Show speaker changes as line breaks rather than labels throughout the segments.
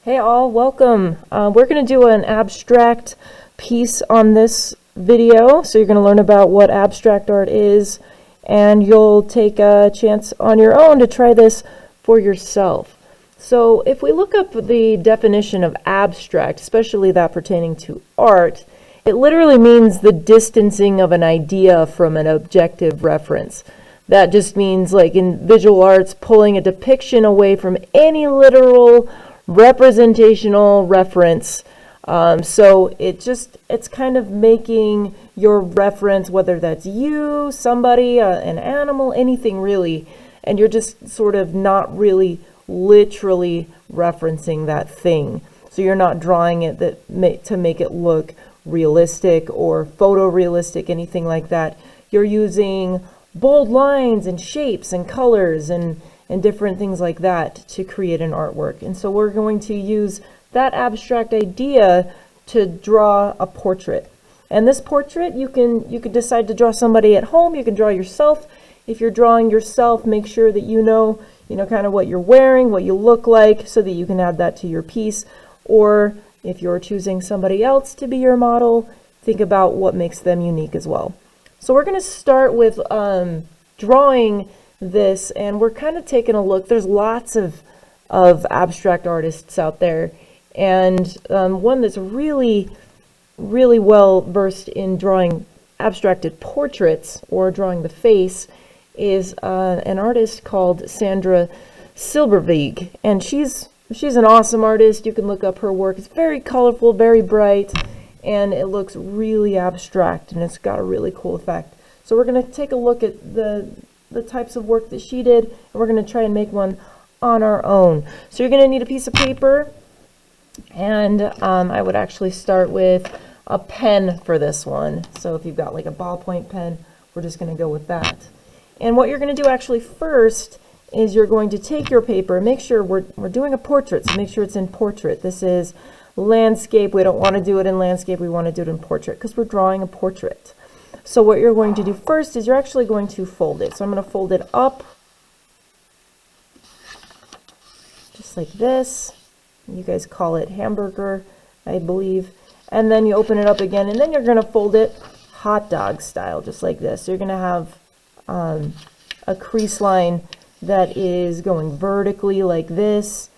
Hey all, welcome. We're going to do an abstract piece on this video. So you're going to learn about what abstract art is, and you'll take a chance on your own to try this for yourself. So if we look up the definition of abstract, especially that pertaining to art, it literally means the distancing of an idea from an objective reference. That just means, like in visual arts, pulling a depiction away from any literal representational reference. So it's kind of making your reference, whether that's you, somebody, an animal, anything really, and you're just sort of not really literally referencing that thing. So you're not drawing it to make it look realistic or photorealistic, anything like that. You're using bold lines and shapes and colors and different things like that to create an artwork. And so we're going to use that abstract idea to draw a portrait. And this portrait, you could decide to draw somebody at home, you can draw yourself. If you're drawing yourself, make sure that you know kind of what you're wearing, what you look like, so that you can add that to your piece. Or if you're choosing somebody else to be your model, think about what makes them unique as well. So we're going to start with drawing this, and we're kind of taking a look. There's lots of abstract artists out there, and one that's really well versed in drawing abstracted portraits or drawing the face is an artist called Sandra Silbervig, and she's an awesome artist. You can look up her work. It's very colorful, very bright, and it looks really abstract, and it's got a really cool effect. So we're going to take a look at the types of work that she did, and we're going to try and make one on our own. So you're going to need a piece of paper, and I would actually start with a pen for this one. So if you've got like a ballpoint pen, we're just going to go with that. And what you're going to do actually first is you're going to take your paper and make sure we're doing a portrait, so make sure it's in portrait. This is landscape. We don't want to do it in landscape, we want to do it in portrait because we're drawing a portrait. So what you're going to do first is you're actually going to fold it. So I'm going to fold it up just like this. You guys call it hamburger, I believe. And then you open it up again, and then you're going to fold it hot dog style, just like this. So you're going to have a crease line that is going vertically like this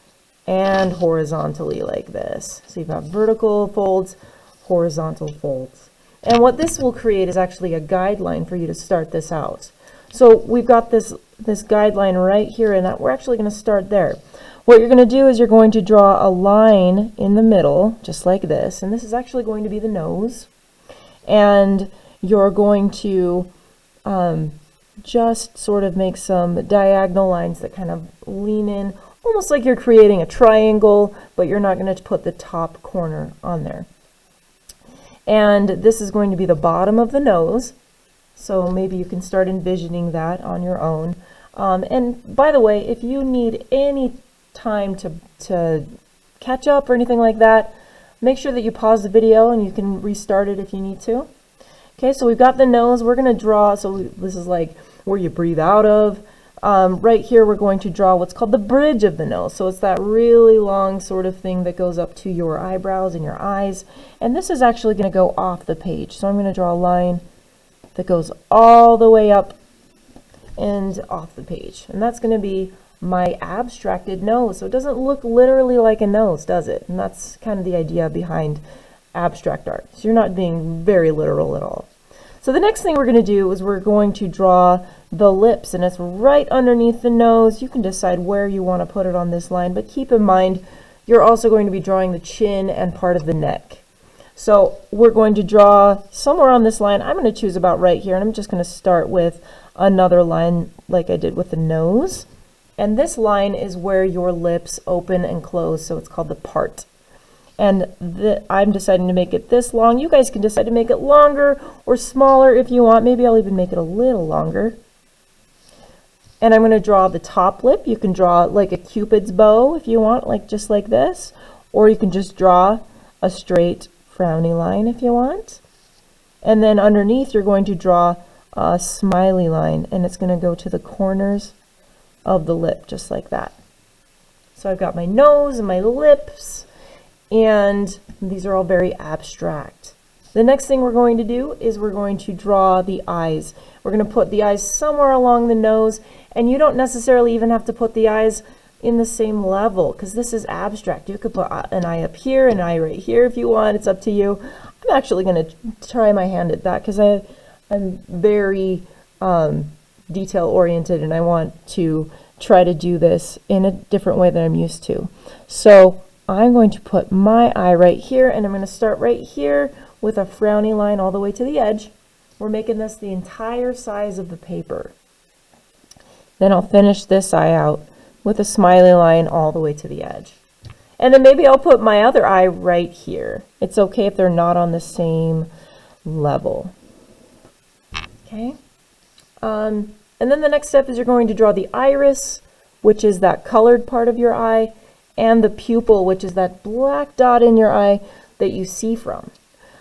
and horizontally like this. So you've got vertical folds, horizontal folds. And what this will create is actually a guideline for you to start this out. So we've got this guideline right here, and we're actually going to start there. What you're going to do is you're going to draw a line in the middle, just like this, and this is actually going to be the nose. And you're going to just sort of make some diagonal lines that kind of lean in, almost like you're creating a triangle, but you're not going to put the top corner on there. And this is going to be the bottom of the nose, so maybe you can start envisioning that on your own. And by the way, if you need any time to catch up or anything like that, make sure that you pause the video and you can restart it if you need to. Okay, so we've got the nose. We're going to draw, so this is like where you breathe out of. Right here we're going to draw what's called the bridge of the nose. So it's that really long sort of thing that goes up to your eyebrows and your eyes. And this is actually going to go off the page. So I'm going to draw a line that goes all the way up and off the page. And that's going to be my abstracted nose. So it doesn't look literally like a nose, does it? And that's kind of the idea behind abstract art. So you're not being very literal at all. So the next thing we're going to do is we're going to draw the lips, and it's right underneath the nose. You can decide where you want to put it on this line, but keep in mind you're also going to be drawing the chin and part of the neck. So we're going to draw somewhere on this line. I'm going to choose about right here, and I'm just going to start with another line like I did with the nose. And this line is where your lips open and close, so it's called the part. And I'm deciding to make it this long. You guys can decide to make it longer or smaller if you want. Maybe I'll even make it a little longer. And I'm going to draw the top lip. You can draw like a Cupid's bow if you want, like just like this. Or you can just draw a straight frowny line if you want. And then underneath you're going to draw a smiley line, and it's going to go to the corners of the lip just like that. So I've got my nose and my lips, and these are all very abstract. The next thing we're going to do is we're going to draw the eyes. We're going to put the eyes somewhere along the nose, and you don't necessarily even have to put the eyes in the same level because this is abstract. You could put an eye up here, an eye right here if you want. It's up to you. I'm actually going to try my hand at that because I'm very detail oriented, and I want to try to do this in a different way than I'm used to. So I'm going to put my eye right here, and I'm going to start right here with a frowny line all the way to the edge. We're making this the entire size of the paper. Then I'll finish this eye out with a smiley line all the way to the edge. And then maybe I'll put my other eye right here. It's okay if they're not on the same level. Okay. And then the next step is you're going to draw the iris, which is that colored part of your eye, and the pupil, which is that black dot in your eye that you see from.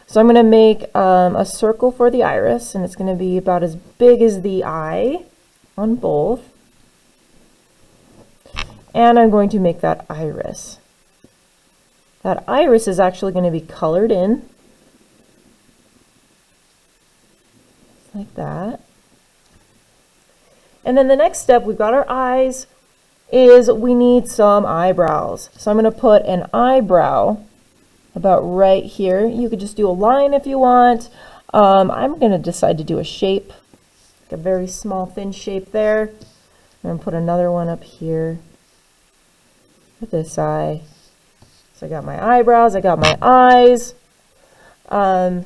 So I'm going to make a circle for the iris, and it's going to be about as big as the eye on both. And I'm going to make that iris. That iris is actually going to be colored in, like that. And then the next step, we've got our eyes, is we need some eyebrows. So I'm going to put an eyebrow about right here. You could just do a line if you want. I'm going to decide to do a shape, like a very small thin shape there. I'm going to put another one up here with this eye. So I got my eyebrows, I got my eyes. And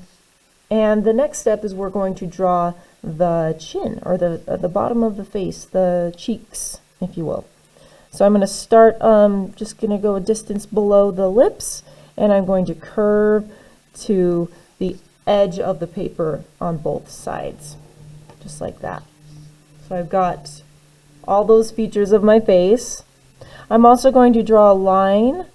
the next step is we're going to draw the chin, or the bottom of the face, the cheeks, if you will. So I'm going to start, just going to go a distance below the lips, and I'm going to curve to the edge of the paper on both sides, just like that. So I've got all those features of my face. I'm also going to draw a line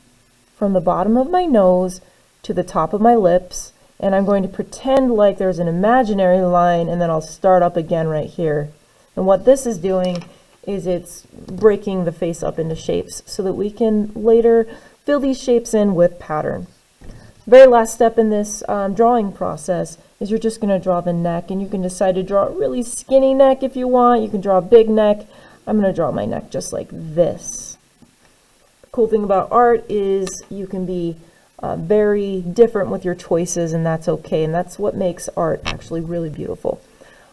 from the bottom of my nose to the top of my lips, and I'm going to pretend like there's an imaginary line, and then I'll start up again right here. And what this is doing is it's breaking the face up into shapes so that we can later fill these shapes in with pattern. Very last step in this drawing process is you're just going to draw the neck, and you can decide to draw a really skinny neck if you want. You can draw a big neck. I'm going to draw my neck just like this. The cool thing about art is you can be very different with your choices, and that's okay, and that's what makes art actually really beautiful.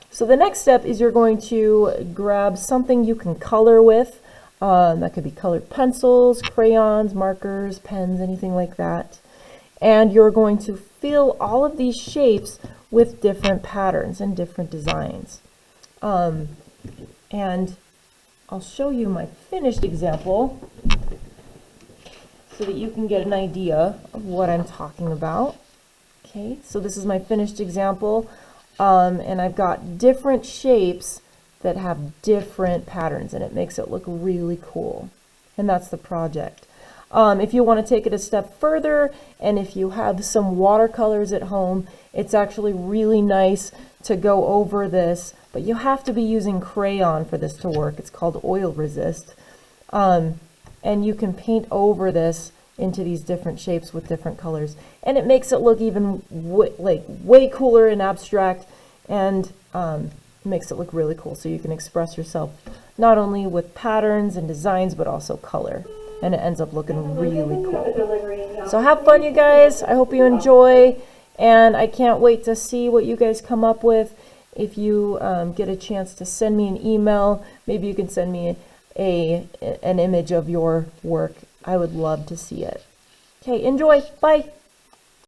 So the next step is you're going to grab something you can color with. That could be colored pencils, crayons, markers, pens, anything like that. And you're going to fill all of these shapes with different patterns and different designs. And I'll show you my finished example so that you can get an idea of what I'm talking about. Okay, so this is my finished example, and I've got different shapes that have different patterns, and it makes it look really cool. And that's the project. If you want to take it a step further, and if you have some watercolors at home, it's actually really nice to go over this, but you have to be using crayon for this to work. It's called oil resist. And you can paint over this into these different shapes with different colors, and it makes it look even way cooler and abstract, and makes it look really cool, so you can express yourself not only with patterns and designs but also color, and it ends up looking really cool. So have fun, you guys. I hope you enjoy, and I can't wait to see what you guys come up with. If you get a chance to send me an email, maybe you can send me an image of your work. I would love to see it. Okay, enjoy. Bye.